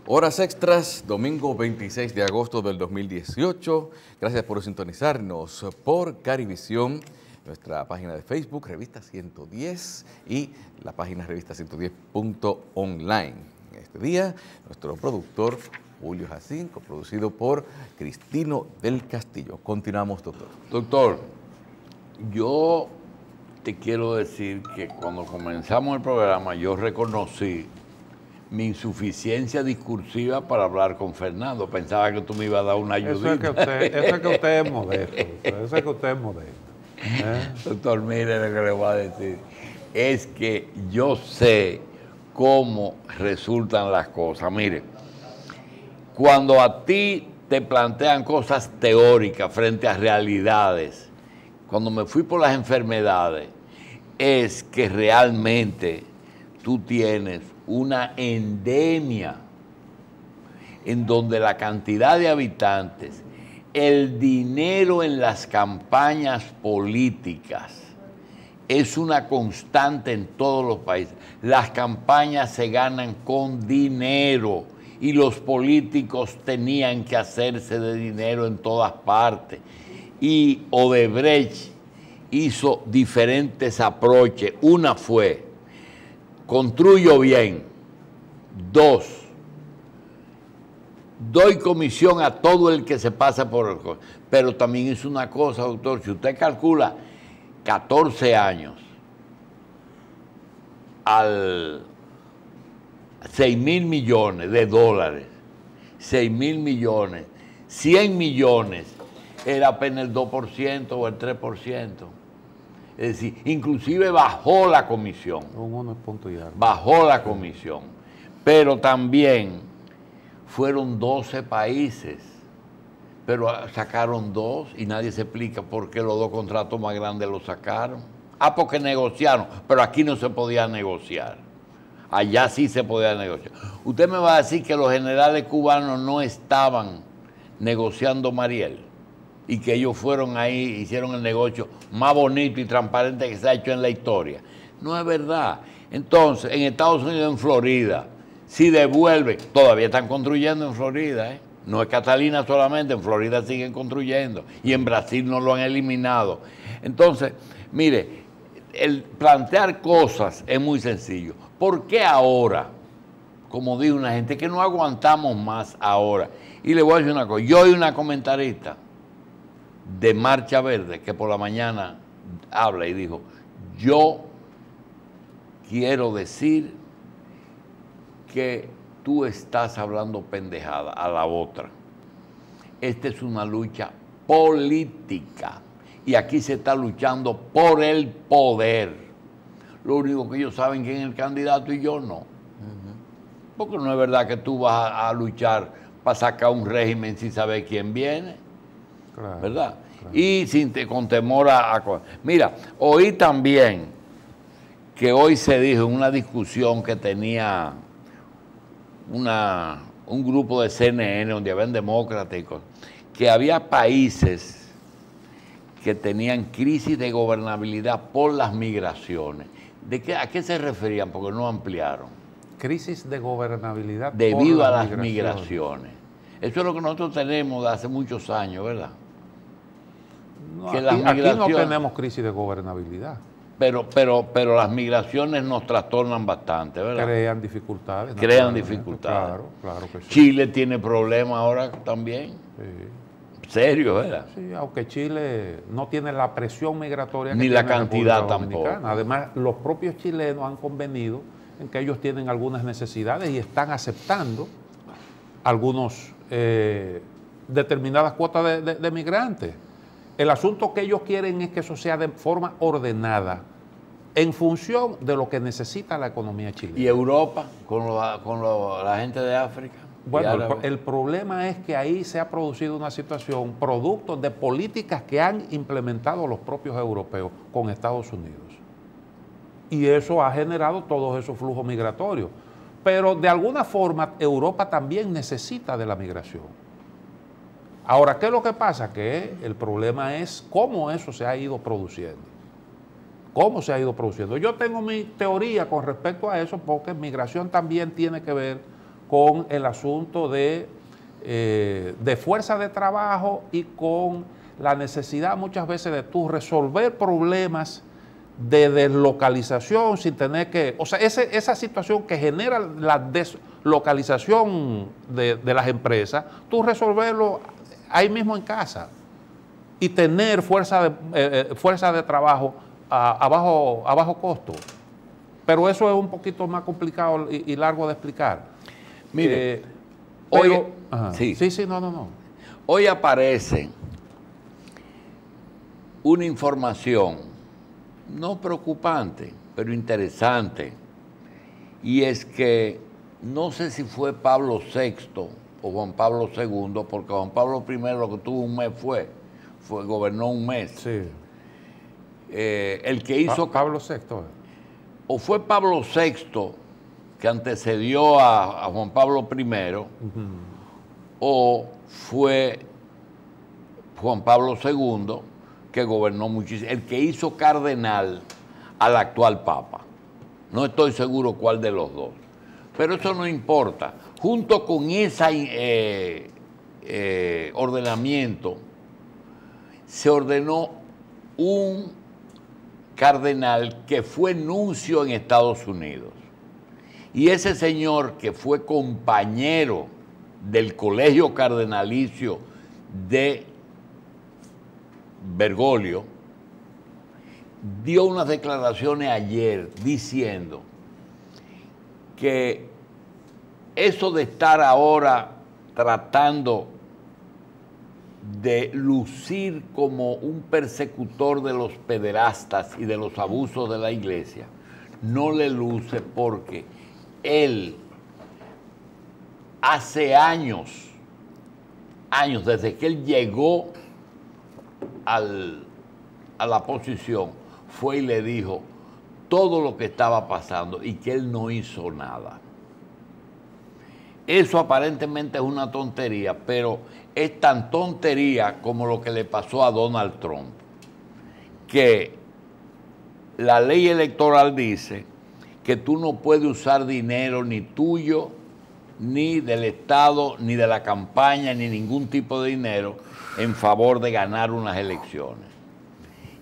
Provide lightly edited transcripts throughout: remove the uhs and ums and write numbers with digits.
Horas extras, domingo 26 de agosto del 2018. Gracias por sintonizarnos por Carivisión, nuestra página de Facebook, Revista 110 y la página revista110.online. En este día, nuestro productor Julio Jacinco, producido por Cristino del Castillo. Continuamos, doctor. Doctor, yo te quiero decir que cuando comenzamos el programa yo reconocí mi insuficiencia discursiva para hablar con Fernando. Pensaba que tú me ibas a dar una ayudita. Eso es que usted es modesto. Eso es que usted es modesto. Doctor, mire lo que le voy a decir. Es que yo sé cómo resultan las cosas. Mire, cuando a ti te plantean cosas teóricas frente a realidades, cuando me fui por las enfermedades, es que realmente tú tienes una endemia en donde la cantidad de habitantes, el dinero en las campañas políticas es una constante en todos los países. Las campañas se ganan con dinero y los políticos tenían que hacerse de dinero en todas partes. Y Odebrecht hizo diferentes approaches. Una fue: construyo bien. 2, doy comisión a todo el que se pasa por el... Pero también es una cosa, doctor, si usted calcula 14 años al 6.000 millones de dólares, 6.000 millones, 100 millones, era apenas el 2% o el 3%. Es decir, inclusive bajó la comisión. Bajó la comisión. Pero también fueron 12 países. Pero sacaron 2 y nadie se explica por qué los 2 contratos más grandes los sacaron. Porque negociaron, pero aquí no se podía negociar. Allá sí se podía negociar. Usted me va a decir que los generales cubanos no estaban negociando Mariel y que ellos fueron ahí, hicieron el negocio más bonito y transparente que se ha hecho en la historia. No es verdad. Entonces, en Estados Unidos, en Florida, si devuelven, todavía están construyendo en Florida, ¿eh? No es Catalina solamente, en Florida siguen construyendo y en Brasil no lo han eliminado. Entonces, mire, el plantear cosas es muy sencillo. ¿Por qué ahora? Como dijo una gente, que no aguantamos más ahora. Y le voy a decir una cosa, yo oí una comentarista de Marcha Verde que por la mañana habla y dijo: yo quiero decir que tú estás hablando pendejada a la otra. Esta es una lucha política y aquí se está luchando por el poder. Lo único que ellos saben quién es el candidato y yo no. Porque no es verdad que tú vas a luchar para sacar un régimen sin saber quién viene. Claro, ¿verdad? Claro. Y con temor a... Mira, oí también que hoy se dijo en una discusión que tenía un grupo de CNN donde habían demócratas y cosas, que había países que tenían crisis de gobernabilidad por las migraciones. ¿A qué se referían? Porque no ampliaron. Crisis de gobernabilidad debido a las migraciones. Eso es lo que nosotros tenemos de hace muchos años, ¿verdad? No, que aquí no tenemos crisis de gobernabilidad. Pero las migraciones nos trastornan bastante, ¿verdad? Crean dificultades. Crean dificultades. Claro que sí. Chile tiene problemas ahora también. Sí. Serio, ¿verdad? Sí, aunque Chile no tiene la presión migratoria ni la cantidad tampoco. Además, los propios chilenos han convenido en que ellos tienen algunas necesidades y están aceptando algunos determinadas cuotas de migrantes. El asunto que ellos quieren es que eso sea de forma ordenada, en función de lo que necesita la economía chilena. ¿Y Europa con la gente de África? Bueno, el problema es que ahí se ha producido una situación producto de políticas que han implementado los propios europeos con Estados Unidos. Y eso ha generado todos esos flujos migratorios. Pero de alguna forma Europa también necesita de la migración. Ahora, ¿qué es lo que pasa? Que el problema es cómo eso se ha ido produciendo. ¿Cómo se ha ido produciendo? Yo tengo mi teoría con respecto a eso porque migración también tiene que ver con el asunto de fuerza de trabajo y con la necesidad muchas veces de tú resolver problemas de deslocalización sin tener que, o sea, esa situación que genera la deslocalización de las empresas, tú resolverlo ahí mismo en casa y tener fuerza de trabajo a bajo costo. Pero eso es un poquito más complicado y largo de explicar. Mire, pero, hoy, sí, no. Hoy aparece una información no preocupante, pero interesante, y es que no sé si fue Pablo VI o Juan Pablo II, porque Juan Pablo I lo que tuvo un mes gobernó un mes. Sí. El que hizo... Pablo VI. O fue Pablo VI que antecedió a Juan Pablo I, o fue Juan Pablo II que gobernó muchísimo, el que hizo cardenal al actual Papa. No estoy seguro cuál de los dos, pero eso no importa. Junto con ese ordenamiento, se ordenó un cardenal que fue nuncio en Estados Unidos. Y ese señor, que fue compañero del colegio cardenalicio de Bergoglio, dio unas declaraciones ayer diciendo que eso de estar ahora tratando de lucir como un persecutor de los pederastas y de los abusos de la iglesia, no le luce, porque él hace años, desde que él llegó a la posición, fue y le dijo todo lo que estaba pasando y que él no hizo nada. Eso aparentemente es una tontería, pero es tan tontería como lo que le pasó a Donald Trump, que la ley electoral dice que tú no puedes usar dinero ni tuyo, ni del Estado, ni de la campaña, ni ningún tipo de dinero en favor de ganar unas elecciones.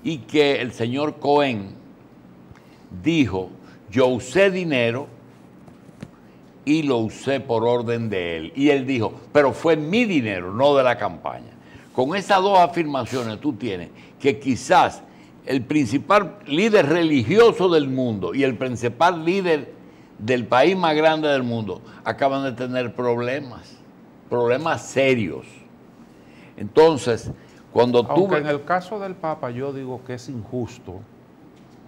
Y que el señor Cohen dijo: yo usé dinero y lo usé por orden de él. Y él dijo: pero fue mi dinero, no de la campaña. Con esas dos afirmaciones tú tienes que quizás el principal líder religioso del mundo y el principal líder del país más grande del mundo acaban de tener problemas serios. Entonces, cuando tú... Aunque en el caso del Papa yo digo que es injusto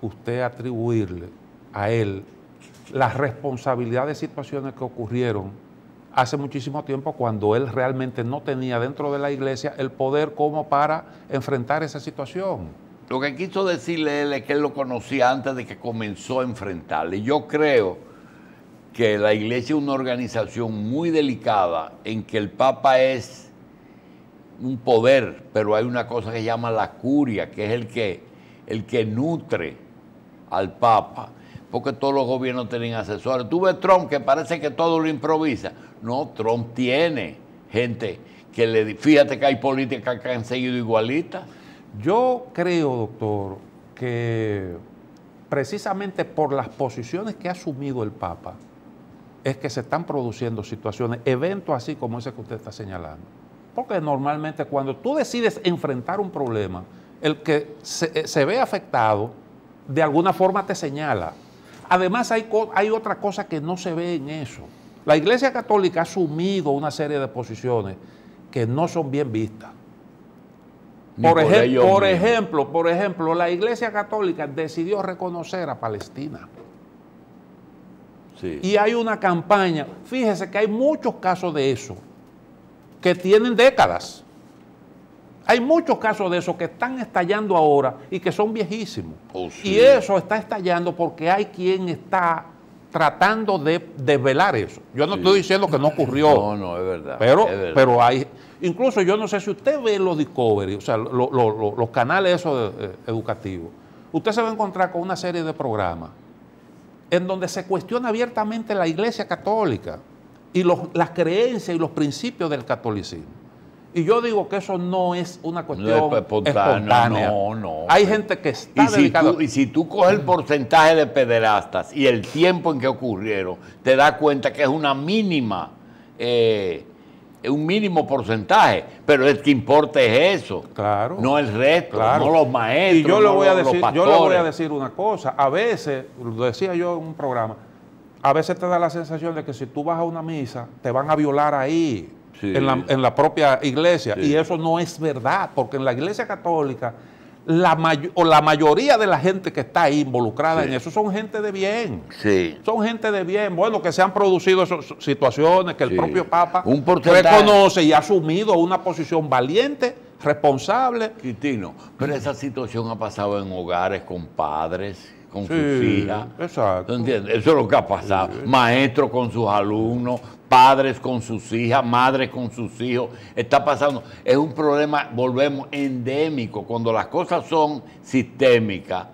usted atribuirle a él la responsabilidad de situaciones que ocurrieron hace muchísimo tiempo, cuando él realmente no tenía dentro de la iglesia el poder como para enfrentar esa situación. Lo que quiso decirle él es que él lo conocía antes de que comenzó a enfrentarle. Yo creo que la iglesia es una organización muy delicada, en que el Papa es un poder, pero hay una cosa que se llama la curia, que es el que nutre al Papa, porque todos los gobiernos tienen asesores. Tú ves Trump, que parece que todo lo improvisa. No, Trump tiene gente que fíjate que hay políticas que han seguido igualitas. Yo creo, doctor, que precisamente por las posiciones que ha asumido el Papa es que se están produciendo situaciones, eventos así como ese que usted está señalando. Porque normalmente cuando tú decides enfrentar un problema, el que se ve afectado de alguna forma te señala. Además hay otra cosa que no se ve en eso. La Iglesia Católica ha asumido una serie de posiciones que no son bien vistas. Por ejemplo, la Iglesia Católica decidió reconocer a Palestina. Sí. Y hay una campaña, fíjese que hay muchos casos de eso, que tienen décadas. Hay muchos casos de eso que están estallando ahora y que son viejísimos. Oh, sí. Y eso está estallando porque hay quien está tratando de desvelar eso. Yo no estoy diciendo que no ocurrió. No, es verdad. Pero hay... Incluso yo no sé si usted ve los Discovery, o sea, los canales esos educativos, usted se va a encontrar con una serie de programas en donde se cuestiona abiertamente la Iglesia Católica y las creencias y los principios del catolicismo. Y yo digo que eso no es una cuestión espontánea. No. Hay gente que está dedicada. Y si tú coges el porcentaje de pederastas y el tiempo en que ocurrieron, te das cuenta que es una mínima, un mínimo porcentaje, pero el que importa es eso, claro, no el resto, claro, no los maestros, y yo le voy a los decir, pastores. yo le voy a decir una cosa, a veces, lo decía yo en un programa, a veces te da la sensación de que si tú vas a una misa, te van a violar ahí, sí, en la propia iglesia, sí, y eso no es verdad, porque en la iglesia católica, la mayoría de la gente que está ahí involucrada sí, en eso son gente de bien. Sí. Son gente de bien. Bueno, que se han producido esas situaciones que el Sí. propio Papa Un porcentaje reconoce y ha asumido una posición valiente, responsable. Cristino, pero esa situación ha pasado en hogares con padres, con Sí, sus hijas. exacto. ¿Tú entiendes? Eso es lo que ha pasado. Maestros con sus alumnos, padres con sus hijas, madres con sus hijos. Está pasando. Es un problema, volvemos, endémico. Cuando las cosas son sistémicas,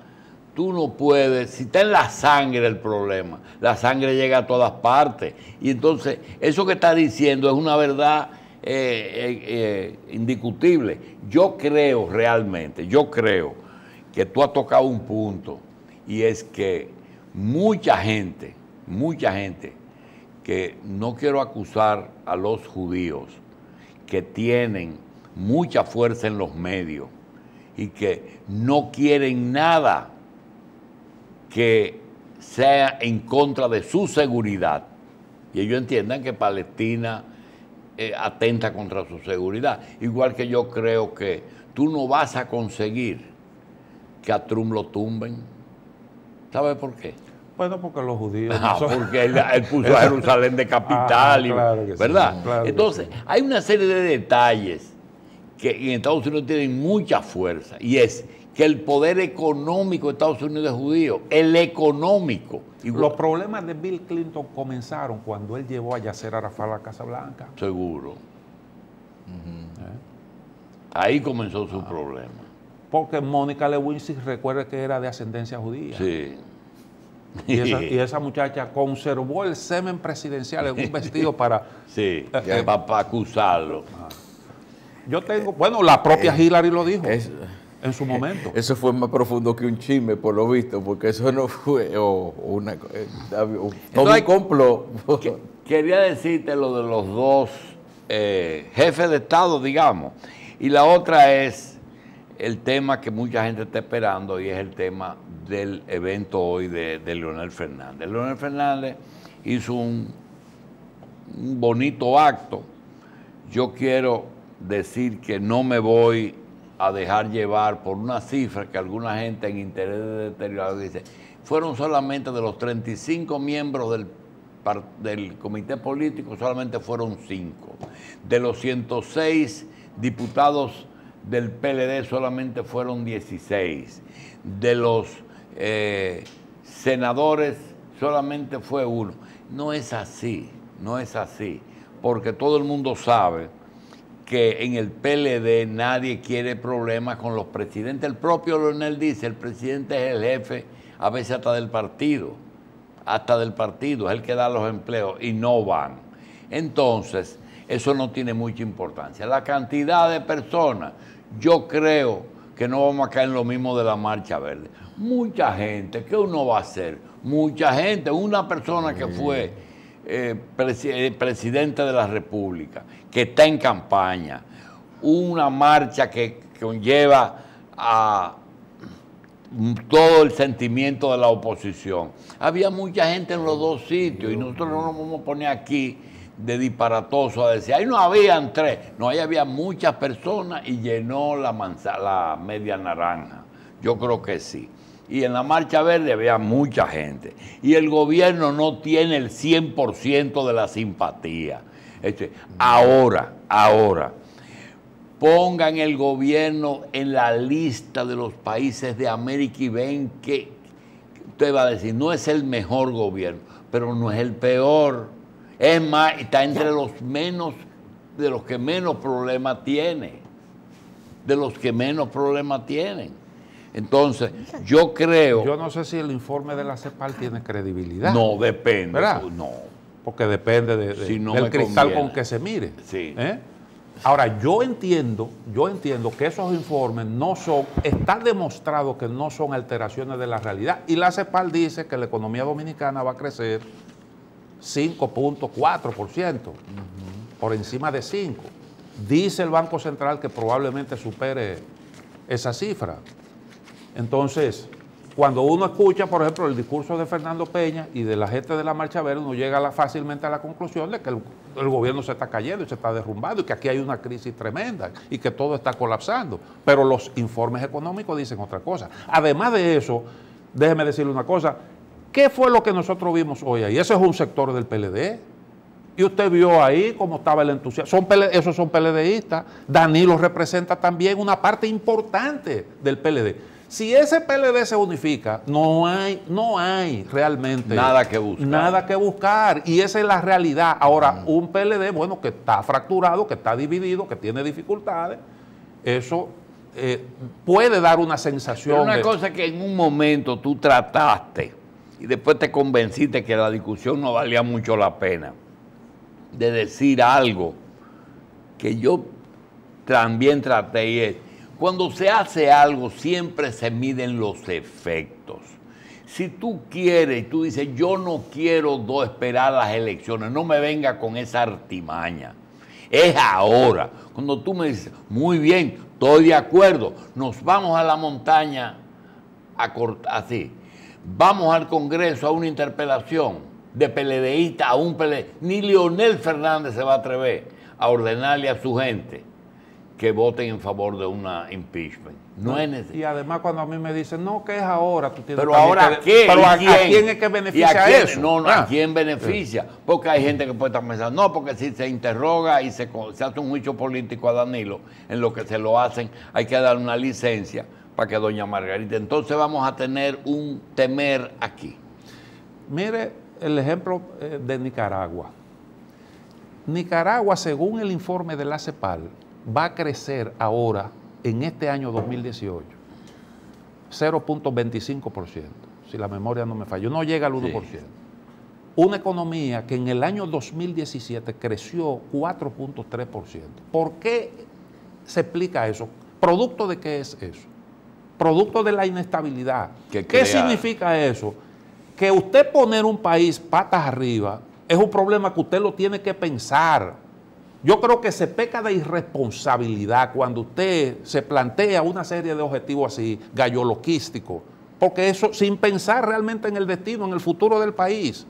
tú no puedes, si está en la sangre el problema, la sangre llega a todas partes. Y entonces, eso que está diciendo es una verdad indiscutible. Yo creo realmente, que tú has tocado un punto, y es que mucha gente, que no quiero acusar a los judíos, que tienen mucha fuerza en los medios y que no quieren nada que sea en contra de su seguridad. Y ellos entiendan que Palestina atenta contra su seguridad. Igual que yo creo que tú no vas a conseguir que a Trump lo tumben. ¿Sabes por qué? Bueno, porque los judíos... Porque él puso a Jerusalén de capital, claro que ¿verdad? Sí, claro. Entonces, hay una serie de detalles que en Estados Unidos tienen mucha fuerza, y es que el poder económico de Estados Unidos es judío, el económico. Los problemas de Bill Clinton comenzaron cuando él llevó a Yasser Arafat a la Casa Blanca. Seguro. Ahí comenzó su problema. Porque Mónica Lewinsky, recuerde que era de ascendencia judía. Sí. Y esa muchacha conservó el semen presidencial en un vestido para... Sí, para acusarlo. Yo tengo... Bueno, la propia Hillary lo dijo en su momento. Eso fue más profundo que un chisme, por lo visto, porque eso no fue un complot. Quería decirte lo de los dos jefes de Estado, digamos. Y la otra es el tema que mucha gente está esperando, y es el tema del evento hoy de Leonel Fernández. Leonel Fernández hizo un bonito acto. Yo quiero decir que no me voy a dejar llevar por una cifra que alguna gente en interés de deteriorado dice, fueron solamente de los 35 miembros del comité político, solamente fueron 5. De los 106 diputados del PLD solamente fueron 16. De los senadores solamente fue 1. No es así, porque todo el mundo sabe que en el PLD nadie quiere problemas con los presidentes. El propio Leonel dice, el presidente es el jefe, a veces hasta del partido, es el que da los empleos y no van. Entonces, eso no tiene mucha importancia. La cantidad de personas, yo creo que no vamos a caer en lo mismo de la Marcha Verde. Mucha gente, ¿qué uno va a hacer? Mucha gente, una persona que fue presidente de la República, que está en campaña, una marcha que conlleva a todo el sentimiento de la oposición. Había mucha gente en los dos sitios y nosotros no nos vamos a poner aquí de disparatoso a decir, ahí no habían 3, no, ahí había muchas personas y llenó la media naranja. Yo creo que sí. Y en la Marcha Verde había mucha gente. Y el gobierno no tiene el 100% de la simpatía. Ahora, pongan el gobierno en la lista de los países de América y ven que usted va a decir, no es el mejor gobierno, pero no es el peor. Es más, está entre los que menos problemas tiene. Entonces, yo creo... Yo no sé si el informe de la CEPAL tiene credibilidad. No, depende. ¿Verdad? No. porque depende Si no del me cristal conviene. con que se mire. Sí. Ahora, yo entiendo que esos informes no son, está demostrado que no son alteraciones de la realidad. Y la CEPAL dice que la economía dominicana va a crecer 5.4%, por encima de 5%. Dice el Banco Central que probablemente supere esa cifra. Entonces, cuando uno escucha, por ejemplo, el discurso de Fernando Peña y de la gente de la Marcha Verde, uno llega fácilmente a la conclusión de que el gobierno se está cayendo y se está derrumbando y que aquí hay una crisis tremenda y que todo está colapsando. Pero los informes económicos dicen otra cosa. Además de eso, déjeme decirle una cosa, ¿qué fue lo que nosotros vimos hoy ahí? Ese es un sector del PLD. Y usted vio ahí cómo estaba el entusiasmo. Esos son PLDistas. Danilo representa también una parte importante del PLD. Si ese PLD se unifica, no hay realmente Nada que buscar. Nada que buscar. Y esa es la realidad. Ahora, un PLD, bueno, que está fracturado, que está dividido, que tiene dificultades, eso puede dar una sensación. Pero una cosa que en un momento tú trataste y después te convenciste que la discusión no valía mucho la pena, de decir algo que yo también traté, y es, cuando se hace algo siempre se miden los efectos. Si tú quieres y tú dices, yo no quiero esperar las elecciones, no me venga con esa artimaña. Es ahora. Cuando tú me dices, muy bien, estoy de acuerdo, nos vamos a la montaña así, vamos al Congreso a una interpelación de PLDista a un PLD. Ni Leonel Fernández se va a atrever a ordenarle a su gente que voten en favor de una impeachment. No es necesario. Y además cuando a mí me dicen, no, que es ahora, tú tienes Pero ahora, ¿qué? Pero ¿a quién? quién es que beneficia eso? No, ¿a quién beneficia? Porque hay gente que puede estar pensando, no, porque si se interroga y se hace un juicio político a Danilo, en lo que se lo hacen, hay que dar una licencia para que doña Margarita. Entonces vamos a tener un temer aquí. Mire el ejemplo de Nicaragua. Nicaragua, según el informe de la CEPAL, va a crecer ahora, en este año 2018, 0.25%, si la memoria no me falla, no llega al 1%. Sí. Una economía que en el año 2017 creció 4.3%. ¿Por qué se explica eso? ¿Producto de qué es eso? Producto de la inestabilidad. ¿Qué significa eso? Que usted poner un país patas arriba es un problema que usted lo tiene que pensar. Yo creo que se peca de irresponsabilidad cuando usted se plantea una serie de objetivos así, galloloquísticos, porque eso sin pensar realmente en el destino, en el futuro del país.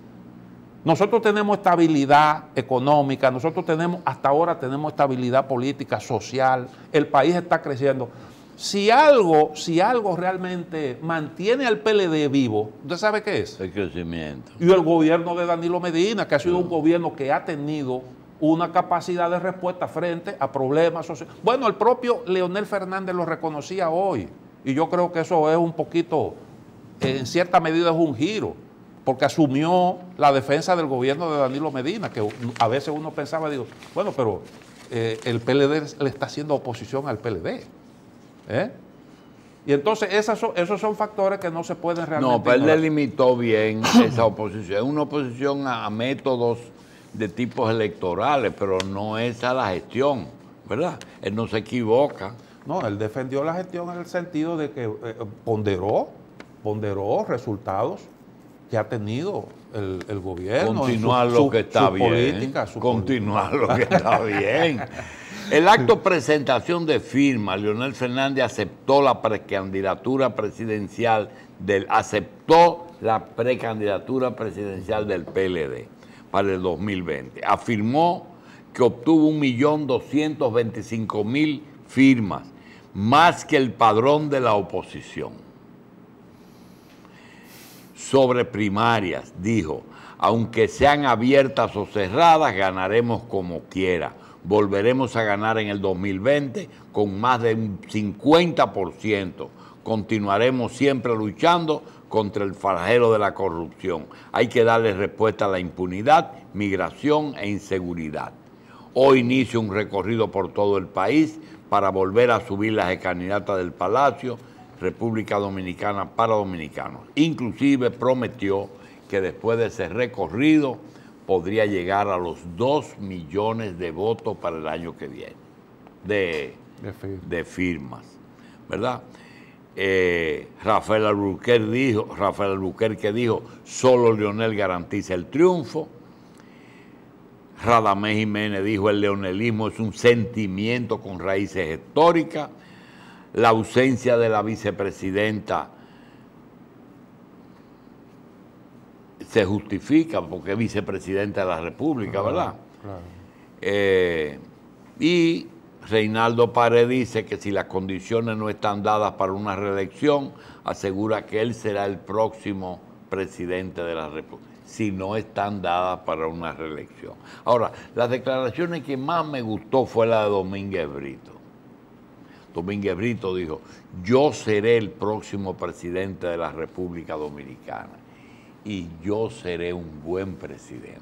Nosotros tenemos estabilidad económica, nosotros hasta ahora tenemos estabilidad política, social, el país está creciendo. Si algo realmente mantiene al PLD vivo, ¿usted sabe qué es? El crecimiento. Y el gobierno de Danilo Medina, que ha sido un gobierno que ha tenido una capacidad de respuesta frente a problemas sociales. Bueno, el propio Leonel Fernández lo reconocía hoy, y yo creo que eso es un poquito, en cierta medida es un giro, porque asumió la defensa del gobierno de Danilo Medina, que a veces uno pensaba, digo, bueno, pero el PLD le está haciendo oposición al PLD. Y entonces esos son factores que no se pueden realmente... No, pero él delimitó bien esa oposición. Es una oposición a métodos de tipos electorales, pero no es a la gestión, ¿verdad? Él no se equivoca. No, él defendió la gestión en el sentido de que ponderó resultados que ha tenido el gobierno. Continuar lo que está bien. Política, continuar lo que está bien. El acto presentación de firma, Leonel Fernández aceptó la precandidatura presidencial del PLD para el 2020. Afirmó que obtuvo 1.225.000 firmas, más que el padrón de la oposición. Sobre primarias, dijo, aunque sean abiertas o cerradas, ganaremos como quiera. Volveremos a ganar en el 2020 con más de un 50%. Continuaremos siempre luchando contra el flagelo de la corrupción. Hay que darle respuesta a la impunidad, migración e inseguridad. Hoy inicio un recorrido por todo el país para volver a subir las escalinatas del Palacio, República Dominicana para dominicanos. Inclusive prometió que después de ese recorrido podría llegar a los 2 millones de votos para el año que viene, de firmas, ¿verdad? Rafael Albuquerque dijo, solo Leonel garantiza el triunfo. Radamés Jiménez dijo, el leonelismo es un sentimiento con raíces históricas. La ausencia de la vicepresidenta se justifica porque es vicepresidenta de la República, ¿verdad? Claro. Y Reinaldo Pared dice que si las condiciones no están dadas para una reelección, asegura que él será el próximo presidente de la República, si no están dadas para una reelección. Ahora, las declaraciones que más me gustó fue la de Domínguez Brito. Domínguez Brito dijo, yo seré el próximo presidente de la República Dominicana y yo seré un buen presidente.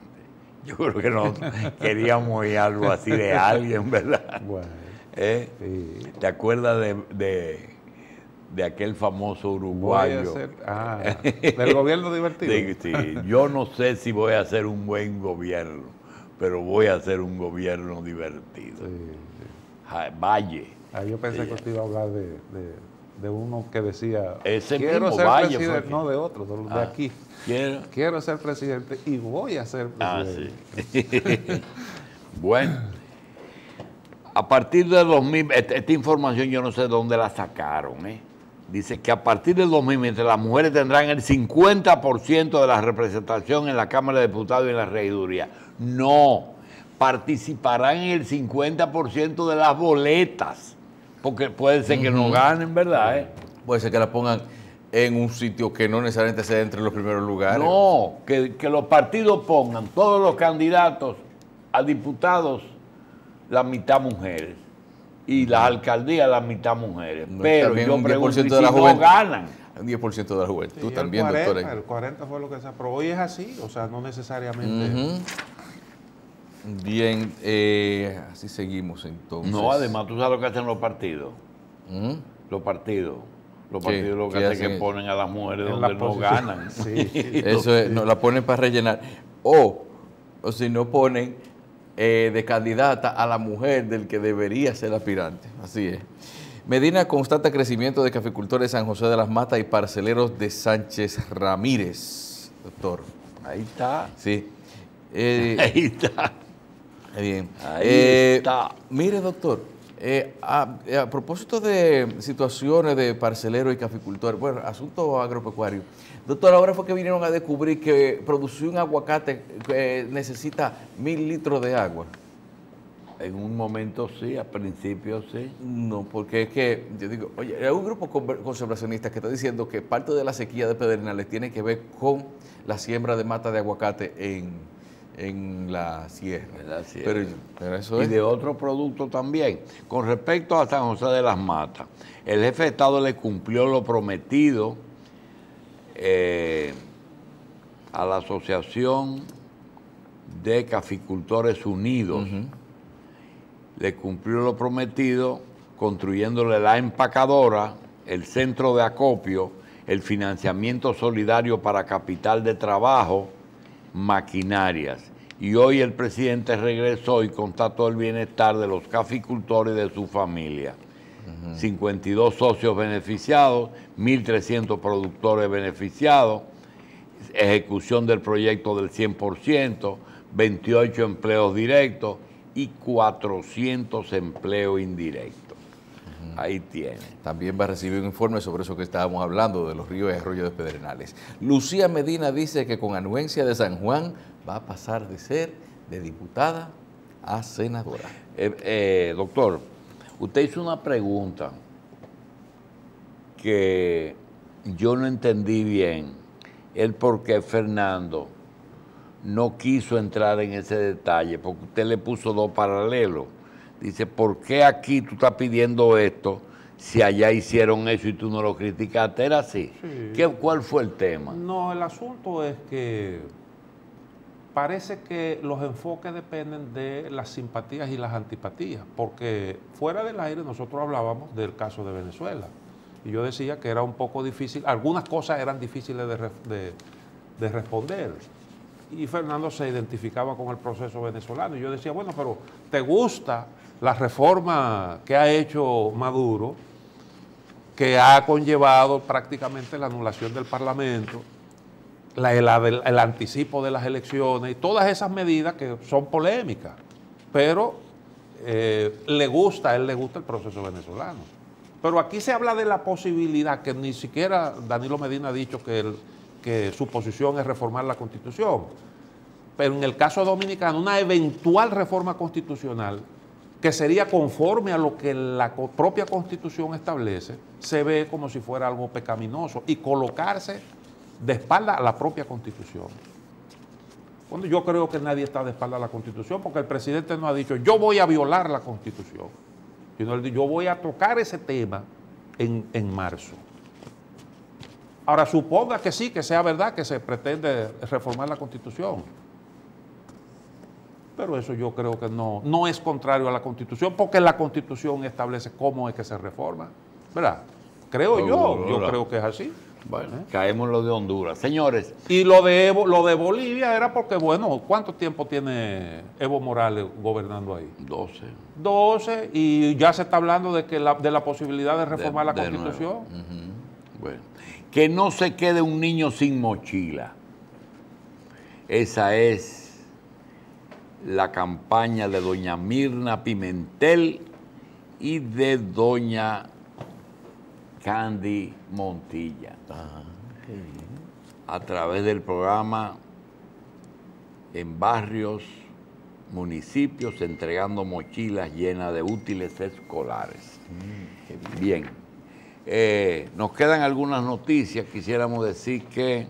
Yo creo que nosotros queríamos oír algo así de alguien, ¿verdad? Bueno, sí. ¿Te acuerdas de aquel famoso uruguayo? Del gobierno divertido. Sí, yo no sé si voy a hacer un buen gobierno, pero voy a hacer un gobierno divertido. Sí. Valle. Yo pensé que usted iba a hablar de uno que decía, ese quiero mismo ser Valle presidente, no de otro, de aquí. Quiero ser presidente y voy a ser presidente. Sí. Bueno, a partir de 2000, esta información yo no sé de dónde la sacaron, Dice que a partir del 2020 las mujeres tendrán el 50% de la representación en la Cámara de Diputados y en la regiduría. No, participarán en el 50% de las boletas, porque puede ser que no ganen, ¿verdad? Puede ser que la pongan en un sitio que no necesariamente sea entre los primeros lugares. No, que los partidos pongan todos los candidatos a diputados la mitad mujeres y las alcaldías la mitad mujeres. No, pero yo pregunto, si no ganan. Un 10% de la juventud, sí, también, 40, doctor. El 40 fue lo que se aprobó y es así, o sea, no necesariamente. Bien, así seguimos entonces. No, además, ¿tú sabes lo que hacen los partidos? Los partidos lo que hacen es que ponen a las mujeres donde no ganan. Sí. Eso es, no, la ponen para rellenar. O si no ponen de candidata a la mujer del que debería ser aspirante. Así es. Medina constata crecimiento de caficultores de San José de las Matas y parceleros de Sánchez Ramírez, doctor. Ahí está. Sí. Ahí está. Bien. Ahí está. Mire, doctor, a propósito de situaciones de parceleros y caficultores, bueno, asunto agropecuario, doctor, ahora fue que vinieron a descubrir que producir un aguacate necesita 1000 litros de agua. En un momento sí, al principio sí. No, porque es que, yo digo, oye, hay un grupo conservacionista que está diciendo que parte de la sequía de Pedernales tiene que ver con la siembra de mata de aguacate en la sierra. Pero eso y de otros productos también. Con respecto a San José de las Matas, el jefe de Estado le cumplió lo prometido a la Asociación de Caficultores Unidos. Le cumplió lo prometido construyéndole la empacadora, el centro de acopio, el financiamiento solidario para capital de trabajo, maquinarias. Y hoy el presidente regresó y constató el bienestar de los caficultores y de su familia. 52 socios beneficiados, 1.300 productores beneficiados, ejecución del proyecto del 100%, 28 empleos directos y 400 empleos indirectos. Ahí tiene. También va a recibir un informe sobre eso que estábamos hablando, de los ríos y arroyos de Pedernales. Lucía Medina dice que con anuencia de San Juan va a pasar de ser de diputada a senadora. Doctor, usted hizo una pregunta que yo no entendí bien. El por qué Fernando no quiso entrar en ese detalle, porque usted le puso dos paralelos. Dice, ¿por qué aquí tú estás pidiendo esto si allá hicieron eso y tú no lo criticaste? ¿Era así? Sí. ¿Cuál fue el tema? No, el asunto es que parece que los enfoques dependen de las simpatías y las antipatías, porque fuera del aire nosotros hablábamos del caso de Venezuela, y yo decía que era un poco difícil, algunas cosas eran difíciles de responder, Y Fernando se identificaba con el proceso venezolano. Y yo decía, bueno, pero ¿te gusta la reforma que ha hecho Maduro, que ha conllevado prácticamente la anulación del Parlamento, el anticipo de las elecciones y todas esas medidas que son polémicas? Pero a él le gusta el proceso venezolano. Pero aquí se habla de la posibilidad, que ni siquiera Danilo Medina ha dicho que su posición es reformar la Constitución. Pero en el caso dominicano, una eventual reforma constitucional que sería conforme a lo que la propia Constitución establece, se ve como si fuera algo pecaminoso y colocarse de espalda a la propia Constitución. Bueno, yo creo que nadie está de espalda a la Constitución, porque el presidente no ha dicho yo voy a violar la Constitución, sino él dice yo voy a tocar ese tema en marzo. Ahora, suponga que sí, que sea verdad que se pretende reformar la Constitución. Pero eso yo creo que no es contrario a la Constitución, porque la Constitución establece cómo es que se reforma, ¿verdad? Creo yo creo que es así. Bueno, caemos en lo de Honduras. Señores. Y lo de Bolivia era porque, bueno, ¿cuánto tiempo tiene Evo Morales gobernando ahí? 12, y ya se está hablando de la posibilidad de reformar la Constitución. Bueno, que no se quede un niño sin mochila. Esa es la campaña de doña Mirna Pimentel y de doña Candy Montilla, a través del programa En Barrios, Municipios, entregando mochilas llenas de útiles escolares. Bien, nos quedan algunas noticias. Quisiéramos decir que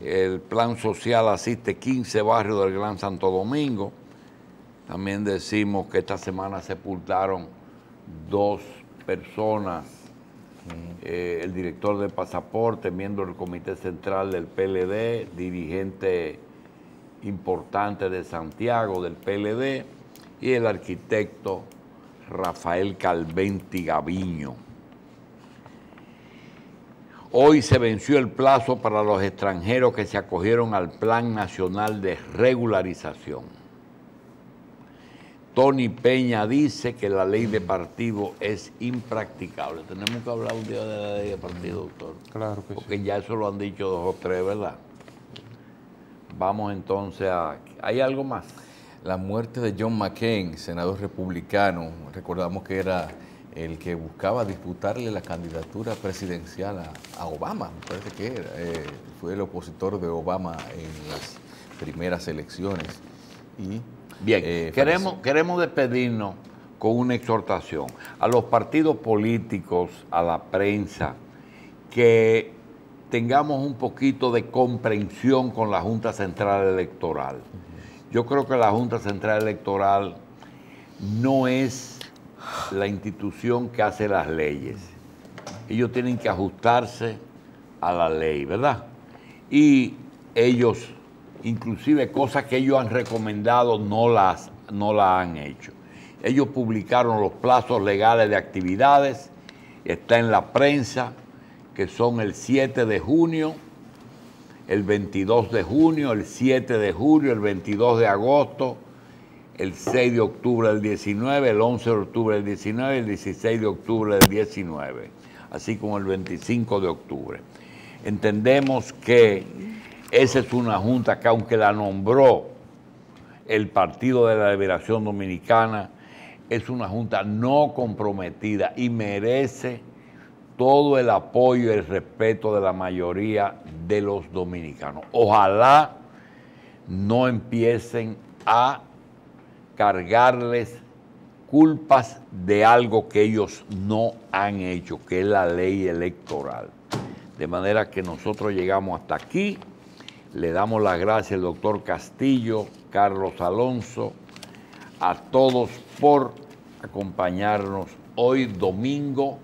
el plan social asiste 15 barrios del Gran Santo Domingo. También decimos que esta semana sepultaron 2 personas. El director de Pasaporte, miembro del Comité Central del PLD, dirigente importante de Santiago del PLD, y el arquitecto Rafael Calventi Gaviño. Hoy se venció el plazo para los extranjeros que se acogieron al Plan Nacional de Regularización. Tony Peña dice que la ley de partido es impracticable. Tenemos que hablar un día de la ley de partido, doctor. Claro que porque sí. Ya eso lo han dicho 2 o 3, ¿verdad? Vamos entonces a... ¿Hay algo más? La muerte de John McCain, senador republicano. Recordamos que era el que buscaba disputarle la candidatura presidencial a Obama. Me parece que era. Fue el opositor de Obama en las primeras elecciones. Y bien, queremos despedirnos con una exhortación a los partidos políticos, a la prensa, que tengamos un poquito de comprensión con la Junta Central Electoral. Yo creo que la Junta Central Electoral no es la institución que hace las leyes. Ellos tienen que ajustarse a la ley, ¿verdad? Y ellos, inclusive cosas que ellos han recomendado, no las han hecho. Ellos publicaron los plazos legales de actividades, está en la prensa, que son el 7 de junio, el 22 de junio, el 7 de julio, el 22 de agosto, el 6 de octubre del 19, el 11 de octubre del 19, el 16 de octubre del 19, así como el 25 de octubre. Entendemos que esa es una junta que, aunque la nombró el Partido de la Liberación Dominicana, es una junta no comprometida y merece todo el apoyo y el respeto de la mayoría de los dominicanos. Ojalá no empiecen a cargarles culpas de algo que ellos no han hecho, que es la ley electoral. De manera que nosotros llegamos hasta aquí. Le damos las gracias al doctor Castillo, Carlos Alonso, a todos por acompañarnos hoy domingo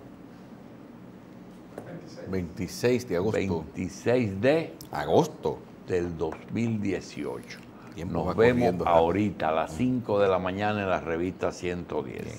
26 de agosto. 26 de agosto del 2018. Tiempo Nos vemos corriendo, ahorita a las 5 de la mañana en la revista 110. Bien.